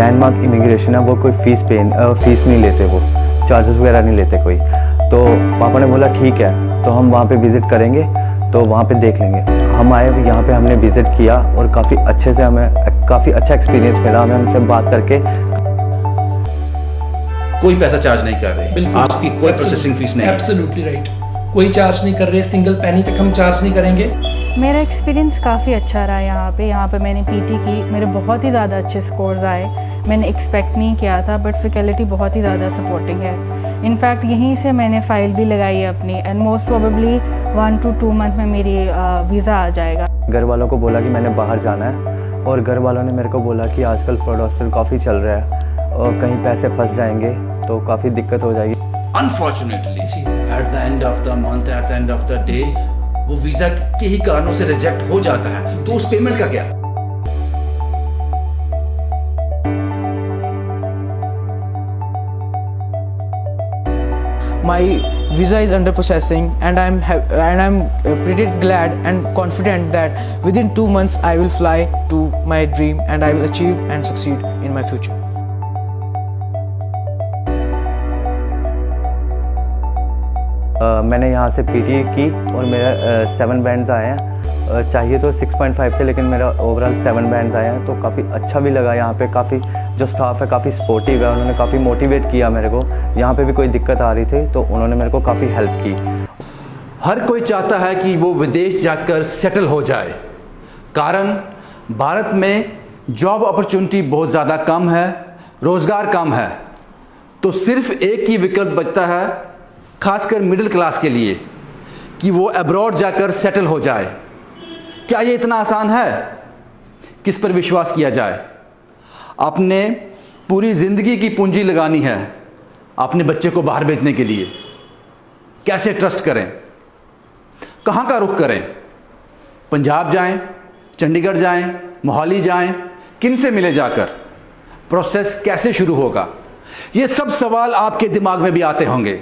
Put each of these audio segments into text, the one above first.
Landmark immigration है वो कोई फीस नहीं लेते, वो चार्जेस वगैरह नहीं लेते कोई। तो पापा ने बोला ठीक है, तो हम वहाँ पे विज़िट करेंगे, तो वहाँ पे देख लेंगे। हम आए यहाँ पे, हमने विज़िट किया और काफ़ी अच्छे से हमें काफ़ी अच्छा एक्सपीरियंस मिला हमें उनसे बात करके। कोई पैसा चार्ज नहीं कर रहे, आपकी कोई प्रोसेसिंग फीस नहीं। एब्सोल्युटली राइट, कोई चार्ज नहीं कर रहे, सिंगल पैनी तक हम चार्ज नहीं करेंगे। मेरा एक्सपीरियंस काफ़ी अच्छा रहा यहाँ पे मैंने पीटी की, मेरे बहुत ही ज़्यादा अच्छे स्कोर्स आए। मैंने एक्सपेक्ट नहीं किया था, बट फैकल्टी बहुत ही ज़्यादा सपोर्टिंग है। इनफैक्ट यहीं से मैंने फ़ाइल भी लगाई है अपनी, and most probably 1 to 2 month में मेरी वीज़ा आ जाएगा। घर वालों को बोला कि मैंने बाहर जाना है, और घर वालों ने मेरे को बोला कि आजकल फ्रॉड हॉस्टल काफ़ी चल रहा है और कहीं पैसे फंस जाएंगे तो काफ़ी दिक्कत हो जाएगी। Unfortunately at the end of the month, at the end of the day वो वीजा के ही कारणों से रिजेक्ट हो जाता है, तो उस पेमेंट का क्या? My visa is under processing, and I'm pretty glad and confident that within 2 months I will fly to my dream and I will achieve and succeed in my future. मैंने यहाँ से पीटी की और मेरा 7 bands आए हैं। चाहिए तो 6.5 थे, लेकिन मेरा ओवरऑल 7 बैंड्स आए हैं, तो काफ़ी अच्छा भी लगा। यहाँ पे काफ़ी जो स्टाफ है काफ़ी सपोर्टिव है, उन्होंने काफ़ी मोटिवेट किया मेरे को। यहाँ पे भी कोई दिक्कत आ रही थी तो उन्होंने मेरे को काफ़ी हेल्प की। हर कोई चाहता है कि वो विदेश जाकर सेटल हो जाए, कारण भारत में जॉब अपॉर्चुनिटी बहुत ज़्यादा कम है, रोज़गार कम है, तो सिर्फ एक ही विकल्प बचता है, खासकर मिडिल क्लास के लिए, कि वो अब्रॉड जाकर सेटल हो जाए। क्या ये इतना आसान है? किस पर विश्वास किया जाए? आपने पूरी ज़िंदगी की पूंजी लगानी है अपने बच्चे को बाहर भेजने के लिए। कैसे ट्रस्ट करें? कहाँ का रुख करें? पंजाब जाएं, चंडीगढ़ जाएं, मोहाली जाएं, किन से मिले जाकर? प्रोसेस कैसे शुरू होगा? ये सब सवाल आपके दिमाग में भी आते होंगे।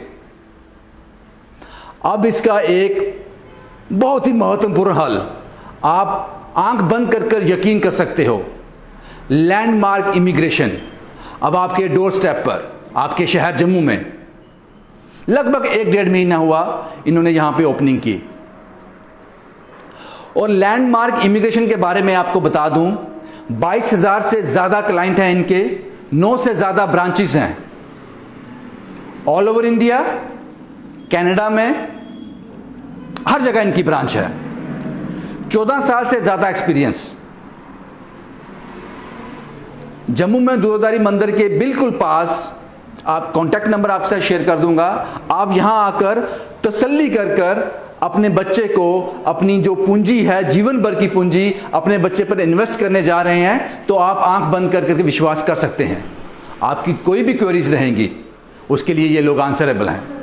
अब इसका एक बहुत ही महत्वपूर्ण हल आप आंख बंद कर यकीन कर सकते हो। लैंडमार्क इमिग्रेशन अब आपके डोर स्टेप पर, आपके शहर जम्मू में लगभग 1-1.5 महीना हुआ इन्होंने यहां पे ओपनिंग की। और लैंडमार्क इमिग्रेशन के बारे में आपको बता दूं, 22,000 से ज़्यादा क्लाइंट हैं इनके, 9 से ज़्यादा ब्रांचेस हैं ऑल ओवर इंडिया, कनाडा में, हर जगह इनकी ब्रांच है। 14 साल से ज़्यादा एक्सपीरियंस। जम्मू में दुर्गादारी मंदिर के बिल्कुल पास, आप कॉन्टैक्ट नंबर आपसे शेयर कर दूंगा, आप यहां आकर तसल्ली कर अपने बच्चे को, अपनी जो पूंजी है, जीवन भर की पूंजी अपने बच्चे पर इन्वेस्ट करने जा रहे हैं, तो आप आंख बंद करके विश्वास कर सकते हैं। आपकी कोई भी क्वेरीज रहेंगी उसके लिए ये लोग आंसरेबल हैं।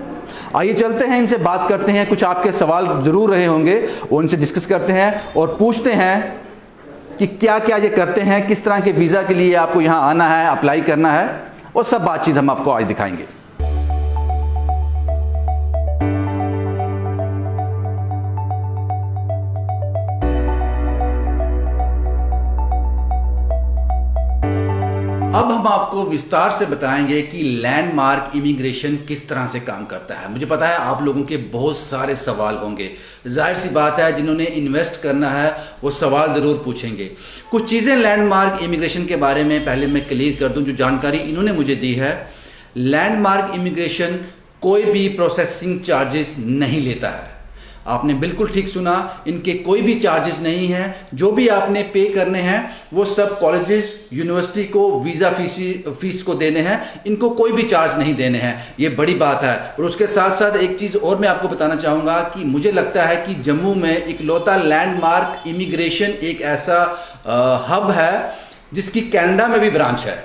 आइए चलते हैं, इनसे बात करते हैं। कुछ आपके सवाल ज़रूर रहे होंगे, वो उनसे डिस्कस करते हैं और पूछते हैं कि क्या क्या ये करते हैं, किस तरह के वीज़ा के लिए आपको यहाँ आना है, अप्लाई करना है, और सब बातचीत हम आपको आज दिखाएंगे। अब हम आपको विस्तार से बताएंगे कि लैंडमार्क इमिग्रेशन किस तरह से काम करता है। मुझे पता है आप लोगों के बहुत सारे सवाल होंगे, जाहिर सी बात है जिन्होंने इन्वेस्ट करना है वो सवाल ज़रूर पूछेंगे। कुछ चीज़ें लैंडमार्क इमिग्रेशन के बारे में पहले मैं क्लियर कर दूं, जो जानकारी इन्होंने मुझे दी है। लैंडमार्क इमिग्रेशन कोई भी प्रोसेसिंग चार्जेस नहीं लेता है। आपने बिल्कुल ठीक सुना, इनके कोई भी चार्जेस नहीं हैं। जो भी आपने पे करने हैं वो सब कॉलेजेस, यूनिवर्सिटी को वीज़ा फीस को देने हैं, इनको कोई भी चार्ज नहीं देने हैं। ये बड़ी बात है। और उसके साथ साथ एक चीज़ और मैं आपको बताना चाहूँगा कि मुझे लगता है कि जम्मू में इकलौता लैंडमार्क इमिग्रेशन एक ऐसा हब है जिसकी कनाडा में भी ब्रांच है।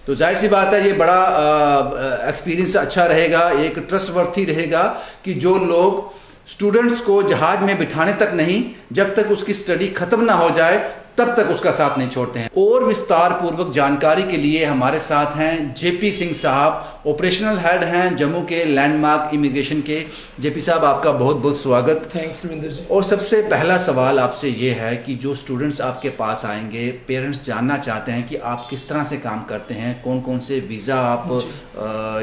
तो जाहिर सी बात है ये बड़ा एक्सपीरियंस अच्छा रहेगा, एक ट्रस्टवर्थी रहेगा कि जो लोग स्टूडेंट्स को जहाज में बिठाने तक नहीं, जब तक उसकी स्टडी खत्म ना हो जाए तब तक उसका साथ नहीं छोड़ते हैं। और विस्तार पूर्वक जानकारी के लिए हमारे साथ हैं जेपी सिंह साहब, ऑपरेशनल हेड हैं जम्मू के लैंडमार्क इमिग्रेशन के। जेपी साहब, आपका बहुत बहुत स्वागत। थैंक्स रविंदर जी। और सबसे पहला सवाल आपसे ये है कि जो स्टूडेंट्स आपके पास आएंगे, पेरेंट्स जानना चाहते हैं कि आप किस तरह से काम करते हैं, कौन कौन से वीज़ा आप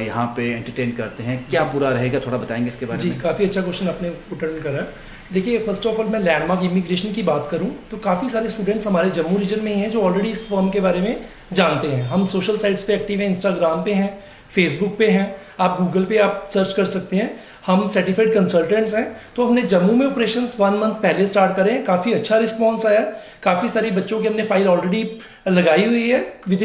यहाँ पे एंटरटेन करते हैं, क्या पूरा रहेगा, थोड़ा बताएंगे इसके बारे जी, में। काफ़ी अच्छा क्वेश्चन आपने टर्न करा है। देखिए, फर्स्ट ऑफ ऑल मैं लैंडमार्क इमिग्रेशन की बात करूं तो काफ़ी सारे स्टूडेंट्स हमारे जम्मू रीजन में ही हैं जो ऑलरेडी इस फर्म के बारे में जानते हैं। हम सोशल साइट्स पे एक्टिव हैं, इंस्टाग्राम पे हैं, फेसबुक पे हैं, आप गूगल पे आप सर्च कर सकते हैं। हम सर्टिफाइड कंसल्टेंट्स हैं। तो हमने जम्मू में ऑपरेशंस 1 मंथ पहले स्टार्ट करें, काफ़ी अच्छा रिस्पॉन्स आया। काफ़ी सारी बच्चों की हमने फाइल ऑलरेडी लगाई हुई है।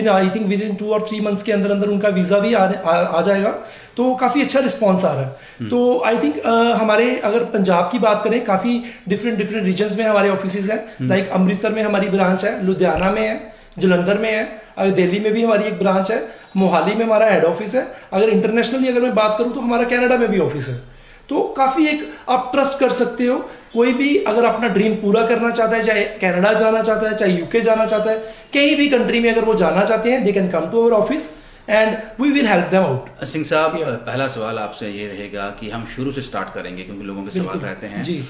आई थिंक विद इन 2 और 3 मंथ्स के अंदर अंदर उनका वीज़ा भी आ जाएगा। तो काफ़ी अच्छा रिस्पॉन्स आ रहा है। तो आई थिंक हमारे अगर पंजाब की बात करें, काफ़ी डिफरेंट रीजन्स में हमारे ऑफिस हैं। लाइक अमृतसर में हमारी ब्रांच है, लुधियाना में है, जलंधर में है, अगर दिल्ली में भी हमारी एक ब्रांच है, मोहाली में हमारा हेड ऑफिस है। अगर इंटरनेशनली अगर मैं बात करूं तो हमारा कनाडा में भी ऑफिस है। तो काफ़ी एक आप ट्रस्ट कर सकते हो। कोई भी अगर अपना ड्रीम पूरा करना चाहता है, चाहे कनाडा जाना चाहता है, चाहे यूके जाना चाहता है, कहीं भी कंट्री में अगर वो जाना चाहते हैं, they can come to our office and we will help them out. Singh साहब, पहला सवाल आपसे ये रहेगा कि हम शुरू से स्टार्ट करेंगे क्योंकि लोगों के सवाल रहते हैं जी।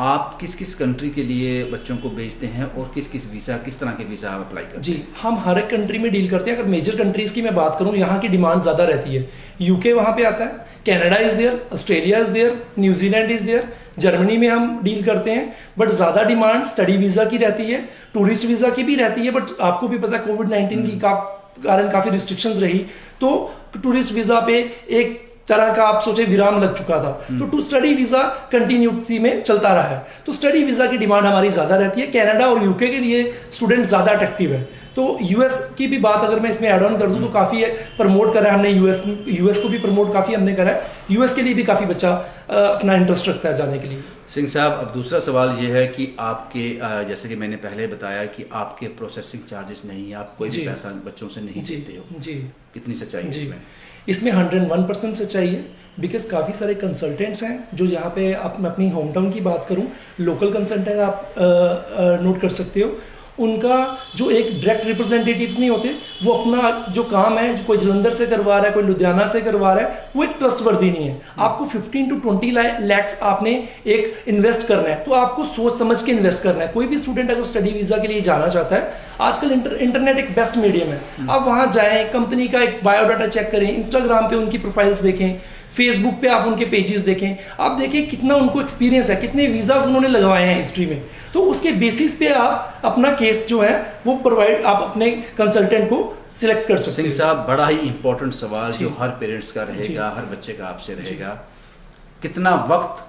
आप किस किस कंट्री के लिए बच्चों को भेजते हैं और किस किस वीज़ा, किस तरह के वीज़ा आप अप्लाई करते हैं? जी, हम हर एक कंट्री में डील करते हैं। अगर मेजर कंट्रीज़ की मैं बात करूं, यहाँ की डिमांड ज़्यादा रहती है। यूके वहाँ पे आता है, Canada is there, Australia is there, New Zealand is there, Germany में हम डील करते हैं। बट ज़्यादा डिमांड स्टडी वीज़ा की रहती है, टूरिस्ट वीज़ा की भी रहती है। बट आपको भी पता है कोविड-19 की कारण काफ़ी रिस्ट्रिक्शंस रही, तो टूरिस्ट वीज़ा पे एक तरह का आप सोचे विराम लग चुका था। तो टू स्टडी वीज़ा कंटिन्यूटी में चलता रहा है। तो स्टडी वीज़ा की डिमांड हमारी ज़्यादा रहती है। कनाडा और यूके के लिए स्टूडेंट ज़्यादा अट्रैक्टिव है। तो यूएस की भी बात अगर मैं इसमें ऐड ऑन कर दूं तो काफ़ी प्रमोट करा है हमने। यूएस को भी प्रमोट काफ़ी हमने करा है। यूएस के लिए भी काफ़ी बच्चा अपना इंटरेस्ट रखता है जाने के लिए। सिंह साहब, अब दूसरा सवाल ये है कि आपके जैसे कि मैंने पहले बताया कि आपके प्रोसेसिंग चार्जेस नहीं है, आप कोई भी पैसा बच्चों से नहीं देते हो। जी, कितनी सच्चाई है इसमें? इसमें 101% सच्चाई है। बिकॉज काफ़ी सारे कंसल्टेंट्स हैं जो यहाँ पे आप, मैं अपनी होम टाउन की बात करूँ, लोकल कंसल्टेंट आप नोट कर सकते हो। उनका जो एक डायरेक्ट रिप्रेजेंटेटिव्स नहीं होते, वो अपना जो काम है, जो कोई जलंधर से करवा रहा है, कोई लुधियाना से करवा रहा है, वो एक ट्रस्टवर्दी नहीं है। आपको 15 to 20 lakhs आपने एक इन्वेस्ट करना है, तो आपको सोच समझ के इन्वेस्ट करना है। कोई भी स्टूडेंट अगर स्टडी वीज़ा के लिए जाना चाहता है, आजकल इंटरनेट एक बेस्ट मीडियम है। आप वहाँ जाएँ, कंपनी का एक बायोडाटा चेक करें, इंस्टाग्राम पे उनकी प्रोफाइल्स देखें, फेसबुक पे आप उनके पेजेस देखें, आप देखें कितना उनको एक्सपीरियंस है, कितने वीज़ाज उन्होंने लगवाए हैं हिस्ट्री में। तो उसके बेसिस पे आप अपना केस जो है वो प्रोवाइड, आप अपने कंसल्टेंट को सिलेक्ट कर सकते हैं। सिंह साहब, बड़ा ही इंपॉर्टेंट सवाल जो हर पेरेंट्स का रहेगा, हर बच्चे का आपसे रहेगा, कितना वक्त,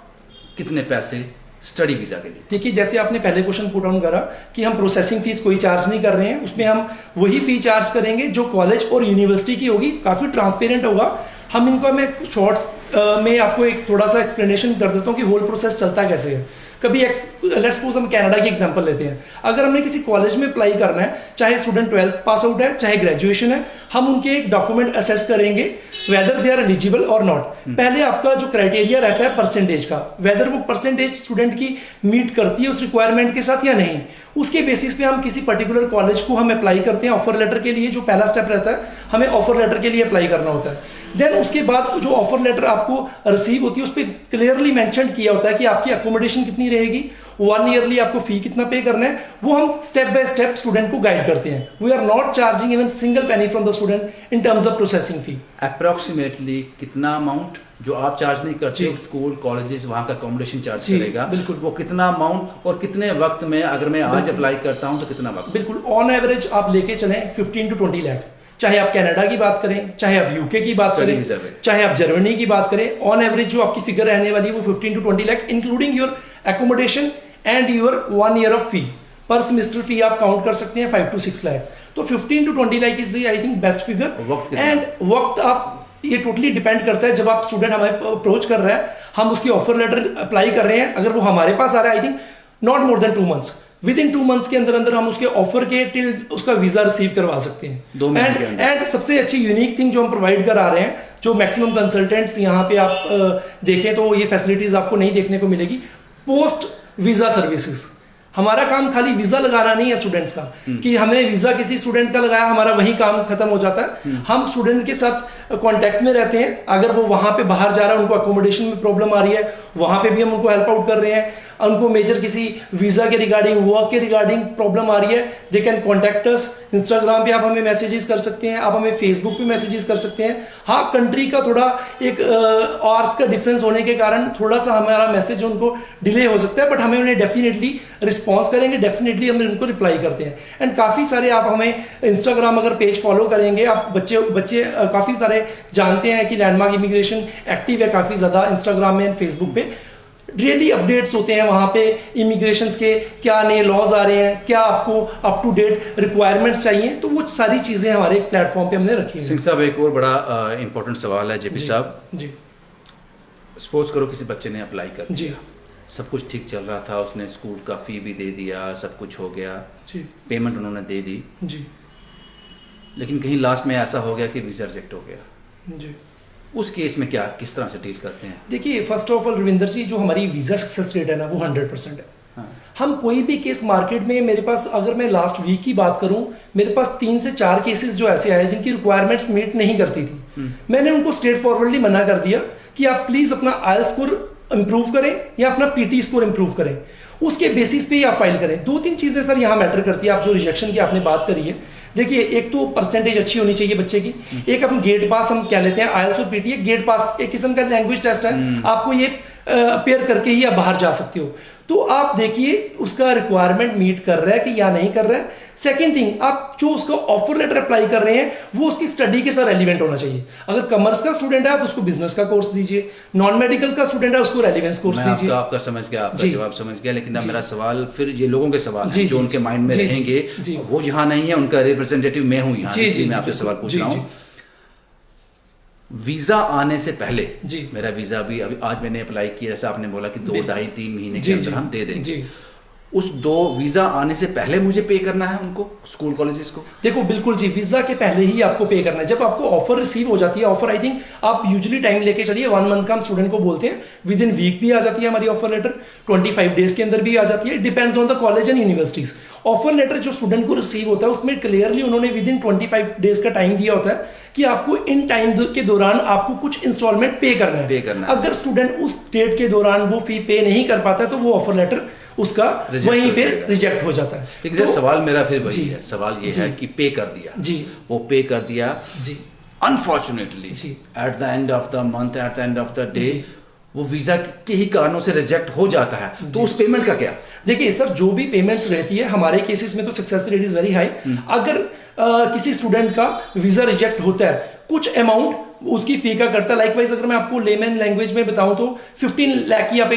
कितने पैसे स्टडी वीज़ा के लिए? देखिए, जैसे आपने पहले क्वेश्चन पुट ऑन करा कि हम प्रोसेसिंग फीस कोई चार्ज नहीं कर रहे हैं, उसमें हम वही फी चार्ज करेंगे जो कॉलेज और यूनिवर्सिटी की होगी। काफ़ी ट्रांसपेरेंट होगा। हम इनको, मैं शॉर्ट्स में आपको एक थोड़ा सा एक्सप्लेनेशन कर देता हूँ कि होल प्रोसेस चलता कैसे है। कभी लेट्स सपोज हम कनाडा की एग्जांपल लेते हैं। अगर हमने किसी कॉलेज में अप्लाई करना है, चाहे स्टूडेंट 12th पास आउट है, चाहे ग्रेजुएशन है, हम उनके एक डॉक्यूमेंट असेस करेंगे वेदर दे आर एलिजिबल और नॉट। पहले आपका जो क्राइटेरिया रहता है परसेंटेज का, वेदर वो परसेंटेज स्टूडेंट की मीट करती है उस रिक्वायरमेंट के साथ या नहीं, उसके बेसिस पे हम किसी पर्टिकुलर कॉलेज को हम अप्लाई करते हैं ऑफर लेटर के लिए। जो पहला स्टेप रहता है, हमें ऑफर लेटर के लिए अप्लाई करना होता है। देन उसके बाद जो ऑफर लेटर आपको रिसीव होती है, उस पर क्लियरली मेंशन किया होता है कि आपकी अकोमोडेशन कितनी रहेगी, 1 ईयरली आपको फी कितना पे करना है। वो हम स्टेप बाय स्टेप स्टूडेंट को गाइड करते हैं। We are not charging even single penny from the student in terms of processing fee. Approximately कितना अमाउंट जो आप चार्ज नहीं करते, स्कूल कॉलेजेस वहाँ का अकोमोडेशन चार्ज करेगा, बिल्कुल, वो कितना अमाउंट और कितने वक्त में, अगर मैं आज अप्लाई करता हूँ तो कितना वक्त? बिल्कुल, ऑन एवरेज आप लेके चलें 15 to 20 लाख। चाहे आप कनाडा की बात करें, चाहे आप यूके की बात करें, चाहे आप जर्मनी की बात करें, ऑन एवरेज जो आपकी फिगर रहने वाली है वो 15 to 20 lakh, including your accommodation and your 1 year of fee. Per semester फी आप काउंट कर सकते हैं 5 to 6 लाख। तो 15 to 20 lakh is the I think best figure. And वक्त आप, ये टोटली डिपेंड करता है, जब आप स्टूडेंट हमें अप्रोच कर रहा है, हम उसकी ऑफर लेटर अप्लाई कर रहे हैं, अगर वो हमारे पास आ रहा है, I think not more than 2 months, with in 2 months के अंदर अंदर हम उसके ऑफर के टिल उसका वीजा रिसीव करवा सकते हैं। एंड सबसे अच्छी यूनिक थिंग जो हम प्रोवाइड करा रहे हैं, जो मैक्सिमम कंसल्टेंट्स यहाँ पे आप देखें तो ये फैसिलिटीज आपको नहीं देखने को मिलेगी, पोस्ट वीजा सर्विसेज। हमारा काम खाली वीजा लगाना नहीं है स्टूडेंट्स का कि हमने वीजा किसी स्टूडेंट का लगाया हमारा वही काम खत्म हो जाता है। हम स्टूडेंट के साथ कांटेक्ट में रहते हैं, अगर वो वहां पे बाहर जा रहा है, उनको अकोमोडेशन में प्रॉब्लम आ रही है, वहां पे भी हम उनको हेल्प आउट कर रहे हैं। उनको मेजर किसी वीजा के रिगार्डिंग, वर्क के रिगार्डिंग प्रॉब्लम आ रही है, they can contact us. Instagram पे आप हमें मैसेजेस कर सकते हैं, आप हमें फेसबुक पे मैसेजेस कर सकते हैं। हाँ, कंट्री का थोड़ा एक आवर्स का डिफरेंस होने के कारण थोड़ा सा हमारा मैसेज उनको डिले हो सकता है, बट हमें उन्हें डेफिनेटली रिस्पॉन्स करेंगे, डेफिनेटली हम उनको रिप्लाई करते हैं। एंड काफ़ी सारे आप हमें इंस्टाग्राम अगर पेज फॉलो करेंगे, आप बच्चे काफ़ी सारे जानते हैं कि लैंडमार्क इमिग्रेशन एक्टिव है काफ़ी ज़्यादा इंस्टाग्राम में एंड फेसबुक पे। डेली अपडेट्स होते हैं वहाँ पे इमिग्रेशंस के, क्या नए लॉज आ रहे हैं, क्या आपको अप टू डेट रिक्वायरमेंट्स चाहिए, तो वो सारी चीज़ें हमारे प्लेटफॉर्म पे हमने रखी हैं। सिंह साहब, एक और बड़ा इंपॉर्टेंट सवाल है जेपी साहब जी। सपोज करो किसी बच्चे ने अप्लाई कर जी। दिया, सब कुछ ठीक चल रहा था, उसने स्कूल का फी भी दे दिया, सब कुछ हो गया, जी। पेमेंट उन्होंने दे दी, जी। लेकिन कहीं लास्ट में ऐसा हो गया कि वीज़ा रिजेक्ट हो गया। जी। उस केस में क्या, किस तरह से डील करते हैं? देखिए, फर्स्ट ऑफ ऑल रविंदर जी, जो हमारी वीज़ा सक्सेस रेट है ना, वो 100% है। हाँ। हम कोई भी केस मार्केट में, मेरे पास अगर मैं लास्ट वीक की बात करूं, मेरे पास 3 से 4 केसेस जो ऐसे आए जिनकी रिक्वायरमेंट्स मीट नहीं करती थी। मैंने उनको स्ट्रेट फॉरवर्डली मना कर दिया कि आप प्लीज़ अपना आइल स्कोर इंप्रूव करें या अपना पीटी स्कोर इंप्रूव करें, उसके बेसिस पे ही आप फाइल करें। 2-3 चीज़ें सर यहाँ मैटर करती है। आप जो रिजेक्शन की आपने बात करी है, देखिए, एक तो परसेंटेज अच्छी होनी चाहिए बच्चे की, एक अपन गेट पास हम कह लेते हैं, आइल्स और पीटी गेट पास एक किस्म का लैंग्वेज टेस्ट है, आपको ये अपेयर करके ही आप बाहर जा सकते हो। तो आप देखिए उसका रिक्वायरमेंट मीट कर रहा है कि या नहीं कर रहा है। सेकंड थिंग, आप जो उसका ऑफर लेटर अप्लाई कर रहे हैं वो उसकी स्टडी के साथ रेलिवेंट होना चाहिए। अगर कॉमर्स का स्टूडेंट है आप उसको बिजनेस का कोर्स दीजिए, नॉन मेडिकल का स्टूडेंट है उसको रेलिवेंस कोर्स दीजिए। आपका समझ गया, आपका जवाब समझ गया, लेकिन अब मेरा सवाल फिर ये लोगों के सवाल हैं जो उनके माइंड में रहेंगे, वो यहाँ नहीं है, उनका रिप्रेजेंटेटिव मैं हूँ यहाँ, इसलिए मैं आपसे सवाल पूछ रहा हूँ। वीजा आने से पहले, मेरा वीजा अभी आज मैंने अप्लाई किया, जैसा आपने बोला कि 2-2.5-3 महीने के अंदर हम दे देंगे, उस 2 वीजा आने से पहले मुझे पे करना है उनको, स्कूल कॉलेजेस को? देखो, बिल्कुल जी, वीजा के पहले ही आपको पे करना है। जब आपको ऑफर रिसीव हो जाती है, ऑफर आई थिंक आप यूजुअली टाइम लेके चलिए, 1 मंथ का हम स्टूडेंट को बोलते हैं, विद इन वीक भी आ जाती है हमारी ऑफर लेटर, 25 डेज के अंदर भी आ जाती है, depends on the college and universities. Offer letter जो स्टूडेंट को रिसीव होता है उसमें क्लियरली उन्होंने विद इन 25 डेज का टाइम दिया होता है कि आपको इन टाइम के दौरान आपको कुछ इंस्टॉलमेंट पे करना है। अगर स्टूडेंट उस डेट के दौरान वो फी पे नहीं कर पाता तो वो ऑफर लेटर उसका वहीं पे रिजेक्ट हो जाता है। लेकिन तो, सवाल मेरा फिर वही है, सवाल ये है कि पे कर दिया जी, वो पे कर दिया जी, unfortunately at the end of the month, at the end of the day वो वीजा के ही कारणों से रिजेक्ट हो जाता है, तो उस पेमेंट का क्या? देखिए सर, जो भी पेमेंट्स रहती है हमारे केसेस में तो success rate is very high. अगर किसी स्टूडेंट का वीजा रिजेक्ट होता है, कुछ अमाउंट उसकी फी का करता है। लाइकवाइज अगर मैं आपको लेमन लैंग्वेज में बताऊं तो 15 लाख की आप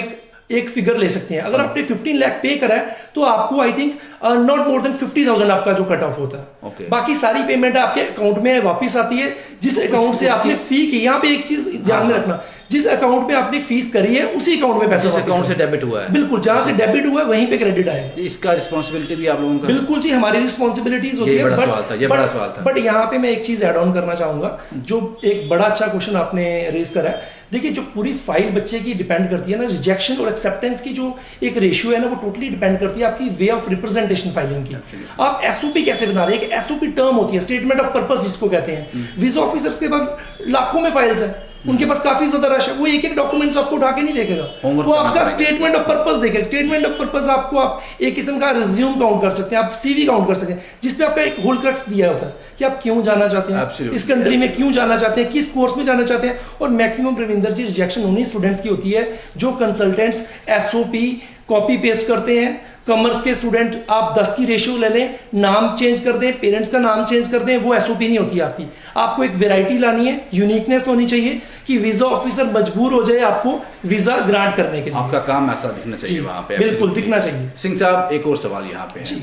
एक फिगर ले सकते हैं। अगर आपने 15 लाख पे करा है तो आपको I think not more than 50,000 आपका जो कट ऑफ होता है। बाकी सारी पेमेंट आपके अकाउंट में वापस आती है, जिस अकाउंट से आपने फी की। यहाँ पे एक चीज ध्यान में रखना, जिस अकाउंट में आपने फीस करी है उसी अकाउंट में पैसा, अकाउंट से डेबिट हुआ है, बिल्कुल जहां से डेबिट हुआ है वहीं पे क्रेडिट आएगा। इसका रिस्पॉन्सिबिलिटी भी आप लोगों का? बिल्कुल जी, हमारी रिस्पॉन्सिबिलिटीज होती है। बड़ा सवाल था। बट यहाँ पे मैं एक चीज ऐड ऑन करना चाहूंगा, जो एक बड़ा अच्छा क्वेश्चन आपने रेज करा है। देखिए, जो पूरी फाइल बच्चे की डिपेंड करती है ना, रिजेक्शन और एक्सेप्टेंस की जो एक रेशियो है ना, वो टोटली डिपेंड करती है आपकी वे ऑफ रिप्रेजेंटेशन फाइलिंग की। आप एसओपी कैसे बना रहे हैं? एक एसओपी टर्म होती है, स्टेटमेंट ऑफ पर्पस जिसको कहते हैं। वीजा ऑफिसर्स के पास लाखों में फाइल्स है, उनके पास काफी ज्यादा रश है, वो एक एक डॉक्यूमेंट्स आपको उठा के नहीं देखेगा, वो आपका स्टेटमेंट ऑफ पर्पस देखेगा। स्टेटमेंट ऑफ पर्पस आपको आप एक किस्म का रिज्यूम काउंट कर सकते हैं, आप सीवी काउंट कर सकते हैं, जिसपे आपका एक होल क्रक्स दिया होता है कि आप क्यों जाना चाहते हैं, इस कंट्री में क्यों जाना चाहते हैं, किस कोर्स में जाना चाहते हैं। और मैक्सिमम रविंदर जी रिजेक्शन उन्हीं स्टूडेंट्स की होती है जो कंसल्टेंट्स एसओपी कॉपी पेस्ट करते हैं। कॉमर्स के स्टूडेंट आप 10 की रेशियो ले लें, नाम चेंज कर दें, पेरेंट्स का नाम चेंज कर दें, वो एसओपी नहीं होती आपकी। आपको एक वैरायटी लानी है, यूनिकनेस होनी चाहिए कि वीजा ऑफिसर मजबूर हो जाए आपको वीजा ग्रांट करने के लिए। आपका काम ऐसा दिखना चाहिए वहां पे, बिल्कुल दिखना चाहिए। सिंह साहब, एक और सवाल यहाँ पे है।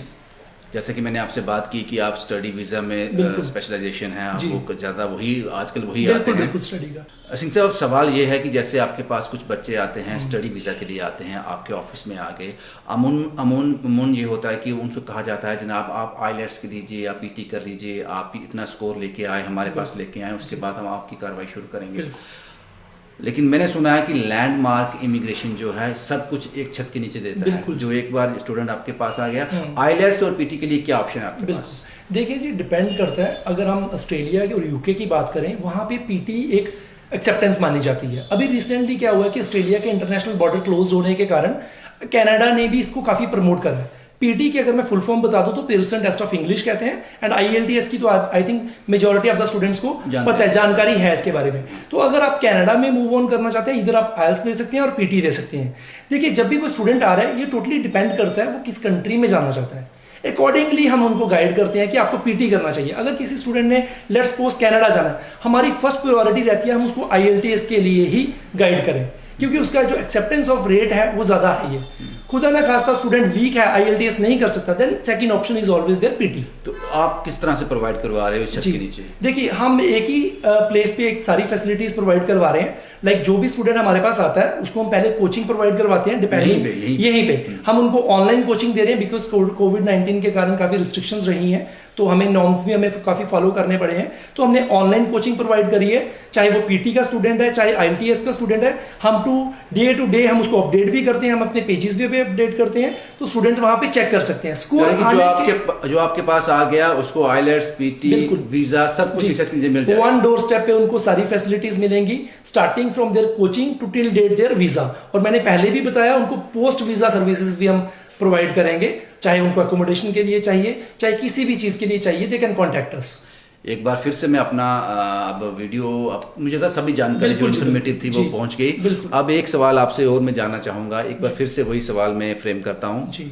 जैसे कि मैंने आपसे बात की कि आप स्टडी वीजा में स्पेशलाइजेशन है, आपको ज्यादा वही आजकल वही आते हैं स्टडी का। सिंह साहब, सवाल ये है कि जैसे आपके पास कुछ बच्चे आते हैं स्टडी वीजा के लिए आते हैं, आपके ऑफिस में आके अमून ये होता है कि उनसे कहा जाता है जनाब आप आईलेट्स के लीजिए, आप पीटी कर लीजिए, आप इतना स्कोर लेके आए, हमारे पास लेके आए, उसके बाद हम आपकी कार्रवाई शुरू करेंगे। लेकिन मैंने सुना है कि लैंडमार्क इमिग्रेशन जो है सब कुछ एक छत के नीचे देता है। जो एक बार स्टूडेंट आपके पास आ गया, आईलेट्स और पीटी के लिए क्या ऑप्शन है आपके पास? देखिए जी, डिपेंड करता है। अगर हम ऑस्ट्रेलिया और यूके की बात करें, वहाँ पे पीटी एक एक्सेप्टेंस मानी जाती है। अभी रिसेंटली क्या हुआ कि ऑस्ट्रेलिया के इंटरनेशनल बॉर्डर क्लोज होने के कारण कनाडा ने भी इसको काफ़ी प्रमोट करा है। पीटी की अगर मैं फुल फॉर्म बता दूं तो पियर्सन टेस्ट ऑफ इंग्लिश कहते हैं, एंड आईएलटीएस की तो I think majority of the students को पता है, जानकारी है इसके बारे में। तो अगर आप कनाडा में मूव ऑन करना चाहते हैं, इधर आप आईएलटीएस दे सकते हैं और पीटी दे सकते हैं। देखिए, जब भी कोई स्टूडेंट आ रहा है, ये टोटली डिपेंड करता है वो किस कंट्री में जाना चाहता है। अकॉर्डिंगली हम उनको गाइड करते हैं कि आपको पीटी करना चाहिए। अगर किसी स्टूडेंट ने लेट्स सपोज कनाडा जाना है, हमारी फर्स्ट प्रायोरिटी रहती है हम उसको आईएलटीएस के लिए ही गाइड करें, क्योंकि उसका जो एक्सेप्टेंस ऑफ रेट है वो ज़्यादा हाई है। खुदा ना खास्ता स्टूडेंट वीक है, आईएलटीएस नहीं कर सकता, then second option is always there PT. तो आप किस तरह से प्रोवाइड करवा रहे हो इस छत के नीचे? देखिए, हम एक ही प्लेस पे एक सारी फैसिलिटीज प्रोवाइड करवा रहे हैं। लाइक जो भी स्टूडेंट हमारे पास आता है उसको हम पहले कोचिंग प्रोवाइड करवाते हैं, डिपेंडिंग यहीं पे हम उनको ऑनलाइन कोचिंग दे रहे हैं, बिकॉज कोविड-19 के कारण काफ़ी रिस्ट्रिक्शंस रही हैं, तो हमें नॉर्म्स भी हमें काफ़ी फॉलो करने पड़े हैं। तो हमने ऑनलाइन कोचिंग प्रोवाइड करी है, चाहे वो पीटी का स्टूडेंट है, चाहे आईएलटीएस का स्टूडेंट है। हम टू डे हम उसको अपडेट भी करते हैं, हम अपने पेजेस भी अपडेट करते हैं, तो स्टूडेंट वहां पे चेक कर सकते हैं स्कोर। जो आपके पास आ गया उसको आईलेट्स, पीटी, वीजा सब कुछ इस मिल जाएगा। वन डोर स्टेप पे उनको सारी फैसिलिटीज मिलेंगी, starting from their coaching to till date their visa. और मैंने पहले भी बताया, उनको पोस्ट वीजा सर्विसेज भी हम प्रोवाइड करेंगे, चाहे उनको अकोमोडेशन के लिए चाहिए, चाहे किसी भी चीज के लिए चाहिए, दे कैन कॉन्टैक्ट अस। एक बार फिर से मैं अपना अब वीडियो, अब मुझे था सभी जानकारी जो इन्फॉर्मेटिव थी वो पहुंच गई। अब एक सवाल आपसे और मैं जानना चाहूंगा, एक बार फिर से वही सवाल मैं फ्रेम करता हूँ जी।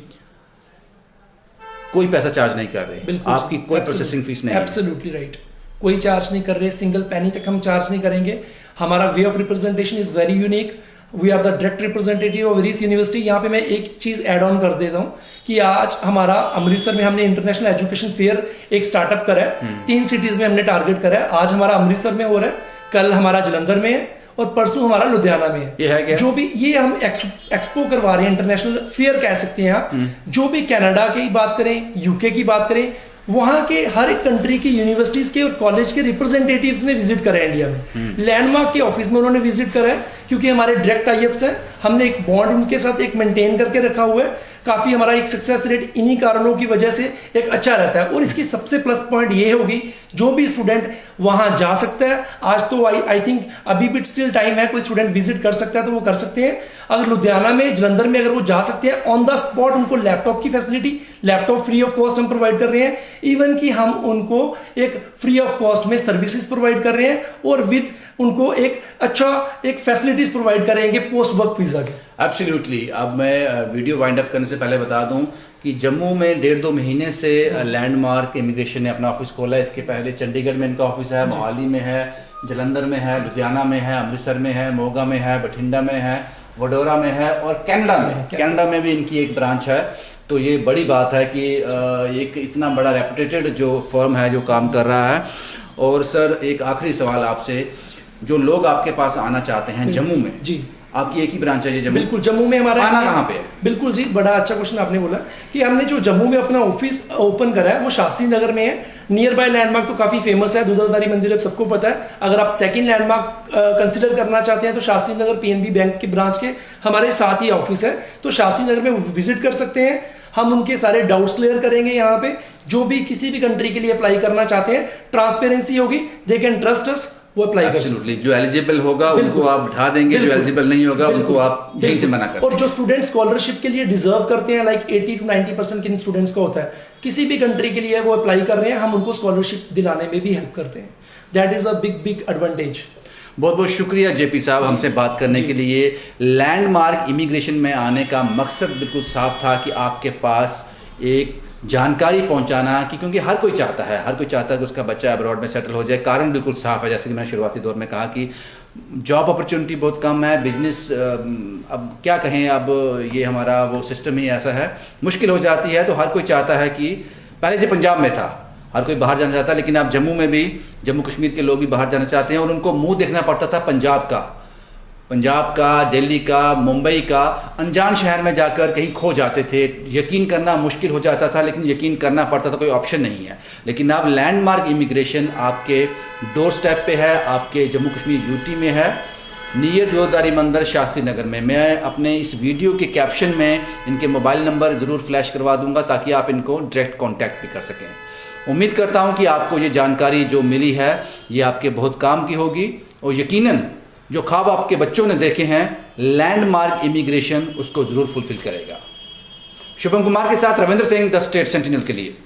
कोई पैसा चार्ज नहीं कर रहे, आपकी कोई प्रोसेसिंग फीस नहीं? एब्सोल्युटली राइट, कोई चार्ज नहीं कर रहे, सिंगल पैनी तक हम चार्ज नहीं करेंगे। हमारा way of representation is very unique, we are the direct representative of various university. यहाँ पे मैं एक चीज़ ऐड ऑन कर देता हूँ कि आज हमारा अमृतसर में हमने इंटरनेशनल एजुकेशन फेयर एक स्टार्टअप करा है, 3 सिटीज में हमने टारगेट करा है। आज हमारा अमृतसर में हो रहा है, कल हमारा जलंधर में है और परसों हमारा लुधियाना में है। ये है क्या? जो भी ये हम एक्सपो करवा रहे हैं, इंटरनेशनल फेयर कह सकते हैं आप। जो भी कनाडा की बात करें, यूके की बात करें, वहाँ के हर एक कंट्री की यूनिवर्सिटीज के और कॉलेज के रिप्रेजेंटेटिव्स ने विजिट करा है इंडिया में। लैंडमार्क के ऑफिस में उन्होंने विजिट करा है, क्योंकि हमारे डायरेक्ट टाइप्स हैं, हमने एक बॉन्ड उनके साथ एक मेंटेन करके रखा हुआ है। काफ़ी हमारा एक सक्सेस रेट इन्हीं कारणों की वजह से एक अच्छा रहता है। और इसकी सबसे प्लस पॉइंट ये होगी, जो भी स्टूडेंट वहाँ जा सकता है। आज तो आई थिंक अभी भी स्टिल टाइम है, कोई स्टूडेंट विजिट कर सकता है तो वो कर सकते हैं। अगर लुधियाना में, जलंधर में अगर वो जा सकते हैं, ऑन द स्पॉट उनको लैपटॉप की facility, laptop free of cost हम प्रोवाइड कर रहे हैं। इवन कि हम उनको एक फ्री ऑफ कॉस्ट में सर्विसेज प्रोवाइड कर रहे हैं और विद उनको एक अच्छा एक फैसिलिटीज प्रोवाइड करेंगे पोस्ट वर्क वीजा के। एब्सोल्युटली। अब मैं वीडियो वाइंड अप करने से पहले बता दूं कि जम्मू में 1.5-2 महीने से लैंडमार्क इमिग्रेशन ने अपना ऑफिस खोला है। इसके पहले चंडीगढ़ में इनका ऑफिस है, मोहाली में है, जलंधर में है, लुधियाना में है, अमृतसर में है, मोगा में है, बठिंडा में है, वडोदरा में है और कनाडा में भी इनकी एक ब्रांच है। तो ये बड़ी बात है कि एक इतना बड़ा रेपुटेटेड जो फर्म है जो काम कर रहा है। और सर, एक आखिरी सवाल आपसे, जो लोग आपके पास आना चाहते हैं जम्मू में जी, आपकी एक ही ब्रांच है ये जम्मू? बिल्कुल, जम्मू में हमारा आना कहाँ पे है? बिल्कुल जी, बड़ा अच्छा क्वेश्चन आपने बोला कि हमने जो जम्मू में अपना ऑफिस ओपन करा है वो शास्त्री नगर में है। नियर बाय लैंडमार्क तो काफ़ी फेमस है, दूधाधारी मंदिर अब सबको पता है। अगर आप सेकंड लैंडमार्क कंसिडर करना चाहते हैं तो शास्त्री नगर पीएनबी बैंक के ब्रांच के हमारे साथ ही ऑफिस है, तो शास्त्री नगर में विजिट कर सकते हैं। हम उनके सारे डाउट्स क्लियर करेंगे। यहाँ पे जो भी किसी भी कंट्री के लिए अप्लाई करना चाहते हैं, ट्रांसपेरेंसी होगी, दे कैन ट्रस्ट अस, वो अप्लाई कर सकते हैं। जो एलिजिबल होगा उनको आप बिठा देंगे, जो एलिजिबल नहीं होगा उनको आप यहीं से मना कर। और जो स्टूडेंट स्कॉलरशिप के लिए डिजर्व करते हैं, लाइक 80 to 90% किन स्टूडेंट्स का होता है, किसी भी कंट्री के लिए वो अप्लाई कर रहे हैं, हम उनको स्कॉलरशिप दिलाने में भी हेल्प करते हैं। That is a big advantage. बहुत बहुत शुक्रिया जेपी साहब हमसे बात करने के लिए। लैंडमार्क इमिग्रेशन में आने का मकसद बिल्कुल साफ था कि आपके पास एक जानकारी पहुंचाना, कि क्योंकि हर कोई चाहता है कि उसका बच्चा अब्रॉड में सेटल हो जाए। कारण बिल्कुल साफ है, जैसे कि मैंने शुरुआती दौर में कहा कि जॉब अपॉर्चुनिटी बहुत कम है, बिजनेस अब क्या कहें, अब ये हमारा वो सिस्टम ही ऐसा है, मुश्किल हो जाती है। तो हर कोई चाहता है कि पहले जो पंजाब में था हर कोई बाहर जाना चाहता है, लेकिन अब जम्मू में भी, जम्मू कश्मीर के लोग भी बाहर जाना चाहते हैं और उनको मुंह देखना पड़ता था पंजाब का, दिल्ली का, मुंबई का। अनजान शहर में जाकर कहीं खो जाते थे, यकीन करना मुश्किल हो जाता था, लेकिन यकीन करना पड़ता था, कोई ऑप्शन नहीं है। लेकिन अब लैंडमार्क इमिग्रेशन आपके डोर स्टेप पे है, आपके जम्मू कश्मीर यूटी में है नियर जोधारी मंदिर शास्त्री नगर में। मैं अपने इस वीडियो के कैप्शन में इनके मोबाइल नंबर ज़रूर फ्लैश करवा दूंगा ताकि आप इनको डायरेक्ट कांटेक्ट भी कर सकें। उम्मीद करता हूं कि आपको ये जानकारी जो मिली है ये आपके बहुत काम की होगी और यकीनन जो ख्वाब आपके बच्चों ने देखे हैं लैंडमार्क इमिग्रेशन उसको ज़रूर फुलफिल करेगा। शुभम कुमार के साथ Ravindra Singh, the state sentinel के लिए।